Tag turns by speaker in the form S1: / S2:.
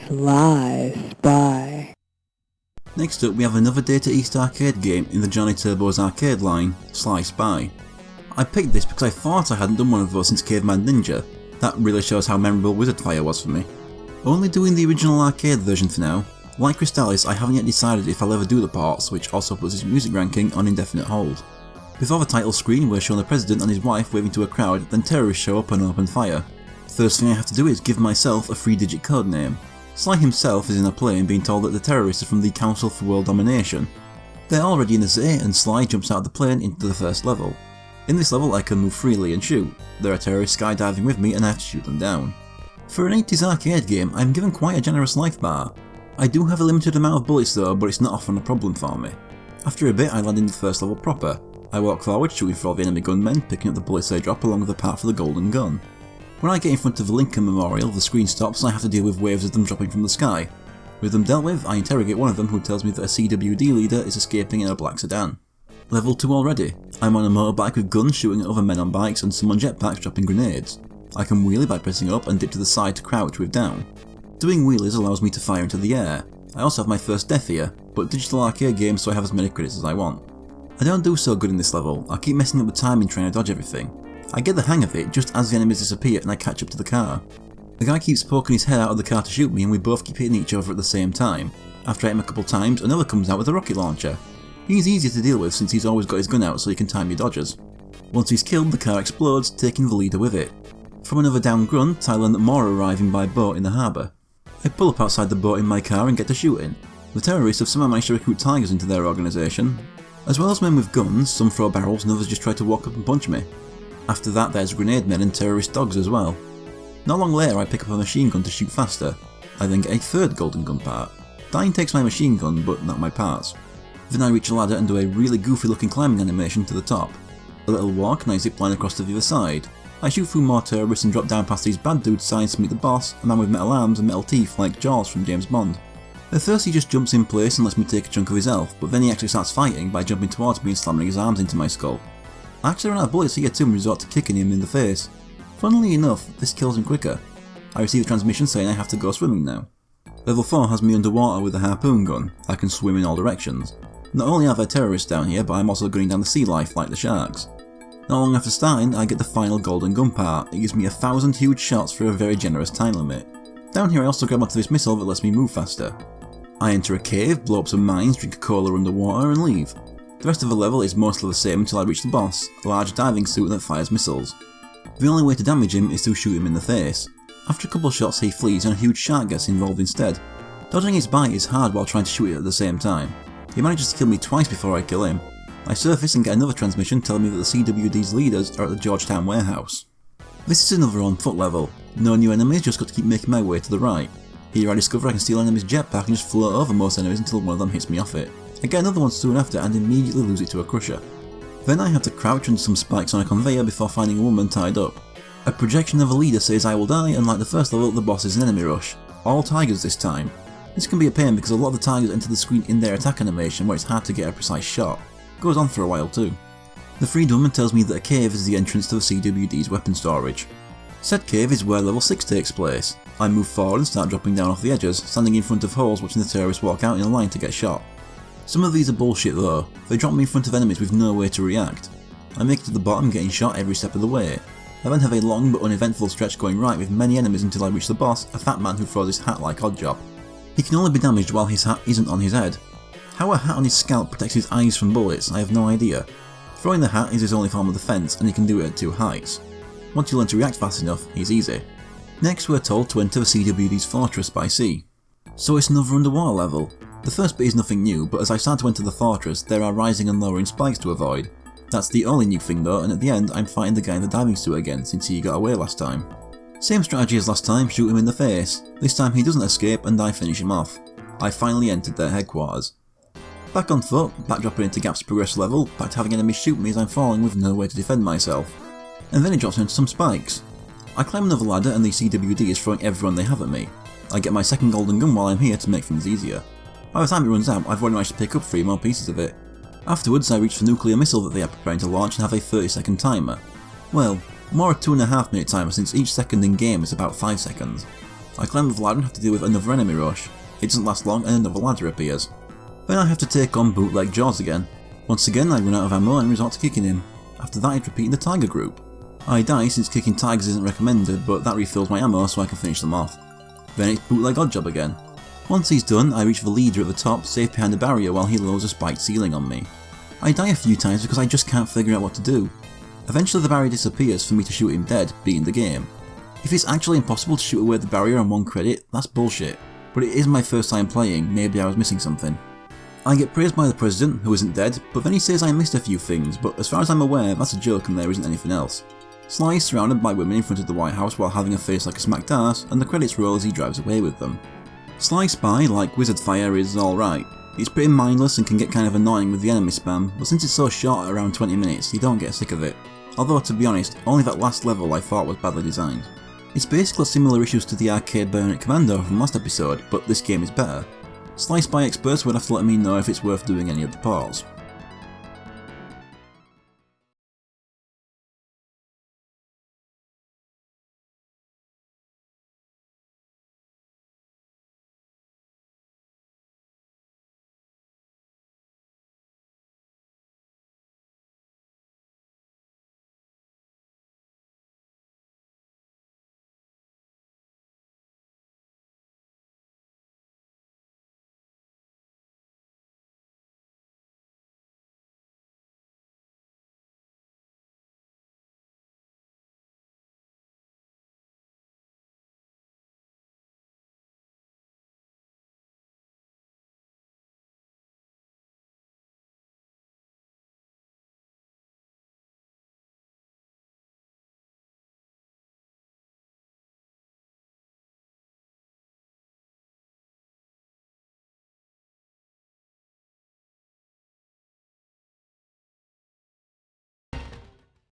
S1: Sly Spy.
S2: Next up we have another Data East arcade game in the Johnny Turbo's arcade line, Sly Spy. I picked this because I thought I hadn't done one of those since Caveman Ninja. That really shows how memorable Wizard Fire was for me. Only doing the original arcade version for now. Like Crystallis, I haven't yet decided if I'll ever do the ports, which also puts its music ranking on indefinite hold. Before the title screen we're shown the president and his wife waving to a crowd, then terrorists show up and open fire. First thing I have to do is give myself a 3-digit code name. Sly himself is in a plane being told that the terrorists are from the Council for World Domination. They're already in the city and Sly jumps out of the plane into the first level. In this level I can move freely and shoot. There are terrorists skydiving with me and I have to shoot them down. For an 80s arcade game I'm given quite a generous life bar. I do have a limited amount of bullets though, but it's not often a problem for me. After a bit I land in the first level proper. I walk forward shooting for all the enemy gunmen, picking up the bullets they drop along with the part for the golden gun. When I get in front of the Lincoln Memorial, the screen stops and I have to deal with waves of them dropping from the sky. With them dealt with, I interrogate one of them who tells me that a CWD leader is escaping in a black sedan. Level 2 already. I'm on a motorbike with guns shooting at other men on bikes and some on jetpacks dropping grenades. I can wheelie by pressing up and dip to the side to crouch with down. Doing wheelies allows me to fire into the air. I also have my first death here, but digital arcade game so I have as many credits as I want. I don't do so good in this level, I keep messing up the timing trying to dodge everything. I get the hang of it just as the enemies disappear and I catch up to the car. The guy keeps poking his head out of the car to shoot me and we both keep hitting each other at the same time. After I hit him a couple times, another comes out with a rocket launcher. He's easier to deal with since he's always got his gun out so he can time your dodges. Once he's killed, the car explodes, taking the leader with it. From another down grunt, I learn that more are arriving by boat in the harbour. I pull up outside the boat in my car and get to shooting. The terrorists have somehow managed to recruit tigers into their organisation. As well as men with guns, some throw barrels and others just try to walk up and punch me. After that there's grenade men and terrorist dogs as well. Not long later I pick up a machine gun to shoot faster. I then get a third golden gun part. Dying takes my machine gun but not my parts. Then I reach a ladder and do a really goofy looking climbing animation to the top. A little walk and I zip line across to the other side. I shoot through more terrorists and drop down past these bad dudes' sides to meet the boss, a man with metal arms and metal teeth like Jaws from James Bond. At first he just jumps in place and lets me take a chunk of his health, but then he actually starts fighting by jumping towards me and slamming his arms into my skull. I actually run out of bullets here too and resort to kicking him in the face. Funnily enough, this kills him quicker. I receive a transmission saying I have to go swimming now. Level 4 has me underwater with a harpoon gun. I can swim in all directions. Not only are there terrorists down here, but I'm also gunning down the sea life like the sharks. Not long after starting, I get the final golden gun part. It gives me 1,000 huge shots for a very generous time limit. Down here I also grab onto this missile that lets me move faster. I enter a cave, blow up some mines, drink a cola underwater and leave. The rest of the level is mostly the same until I reach the boss, a large diving suit that fires missiles. The only way to damage him is to shoot him in the face. After a couple shots he flees and a huge shark gets involved instead. Dodging his bite is hard while trying to shoot it at the same time. He manages to kill me twice before I kill him. I surface and get another transmission telling me that the CWD's leaders are at the Georgetown warehouse. This is another on foot level. No new enemies, just got to keep making my way to the right. Here I discover I can steal enemies' jetpack and just float over most enemies until one of them hits me off it. I get another one soon after and immediately lose it to a crusher. Then I have to crouch under some spikes on a conveyor before finding a woman tied up. A projection of a leader says I will die, and like the first level the boss is an enemy rush. All tigers this time. This can be a pain because a lot of the tigers enter the screen in their attack animation where it's hard to get a precise shot. Goes on for a while too. The freed woman tells me that a cave is the entrance to the CWD's weapon storage. Said cave is where level 6 takes place. I move forward and start dropping down off the edges, standing in front of holes watching the terrorists walk out in a line to get shot. Some of these are bullshit though, they drop me in front of enemies with no way to react. I make it to the bottom getting shot every step of the way. I then have a long but uneventful stretch going right with many enemies until I reach the boss, a fat man who throws his hat like Oddjob. He can only be damaged while his hat isn't on his head. How a hat on his scalp protects his eyes from bullets, I have no idea. Throwing the hat is his only form of defense and he can do it at 2 heights. Once you learn to react fast enough, he's easy. Next we're told to enter the CWD's fortress by sea. So it's another underwater level. The first bit is nothing new, but as I start to enter the fortress there are rising and lowering spikes to avoid. That's the only new thing though, and at the end I'm fighting the guy in the diving suit again since he got away last time. Same strategy as last time, shoot him in the face. This time he doesn't escape and I finish him off. I finally entered their headquarters. Back on foot, backdropping into Gap's progress level, back to having enemies shoot me as I'm falling with no way to defend myself. And then it drops me into some spikes. I climb another ladder and the CWD is throwing everyone they have at me. I get my second golden gun while I'm here to make things easier. By the time it runs out, I've already managed to pick up 3 more pieces of it. Afterwards I reach the nuclear missile that they are preparing to launch and have a 30-second timer. Well, more a 2.5 minute timer since each second in game is about 5 seconds. I climb the ladder and have to deal with another enemy rush. It doesn't last long and another ladder appears. Then I have to take on bootleg Jaws again. Once again I run out of ammo and resort to kicking him. After that it's repeating the tiger group. I die since kicking tigers isn't recommended, but that refills my ammo so I can finish them off. Then it's bootleg Oddjob again. Once he's done, I reach the leader at the top, safe behind the barrier while he lowers a spiked ceiling on me. I die a few times because I just can't figure out what to do. Eventually the barrier disappears for me to shoot him dead, beating the game. If it's actually impossible to shoot away the barrier on 1 credit, that's bullshit. But it is my first time playing, maybe I was missing something. I get praised by the president, who isn't dead, but then he says I missed a few things, but as far as I'm aware, that's a joke and there isn't anything else. Sly is surrounded by women in front of the White House while having a face like a smacked ass, and the credits roll as he drives away with them. Sly Spy, like Wizard Fire, is alright. It's pretty mindless and can get kind of annoying with the enemy spam, but since it's so short at around 20 minutes, you don't get sick of it. Although to be honest, only that last level I thought was badly designed. It's basically similar issues to the arcade Bayonet Commando from last episode, but this game is better. Sly Spy experts would have to let me know if it's worth doing any of the parts.